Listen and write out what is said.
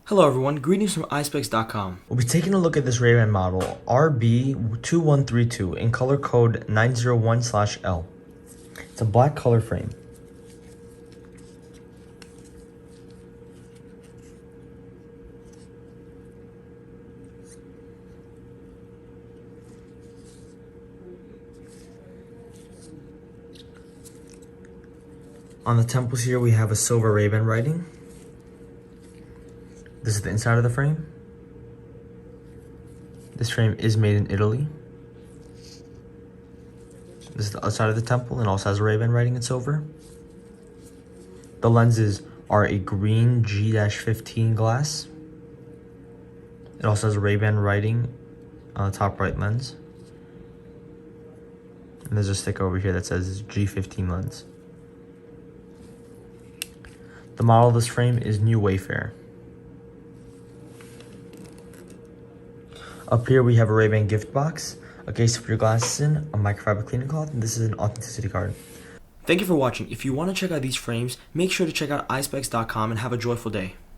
Hello everyone, greetings from Eyespecs.com. We'll be taking a look at this RayBan model RB2132 in color code 901/L. It's a black color frame. On the temples here we have a silver RayBan writing. This is the inside of the frame. This frame is made in Italy. This is the outside of the temple and also has a RayBan writing in silver. The lenses are a green G-15 glass. It also has a RayBan writing on the top right lens. And there's a sticker over here that says G15 lens. The model of this frame is new Wayfarer. Up here we have a RayBan gift box, a case to put your glasses in, a microfiber cleaning cloth, and this is an authenticity card. Thank you for watching. If you want to check out these frames, make sure to check out Eyespecs.com and have a joyful day.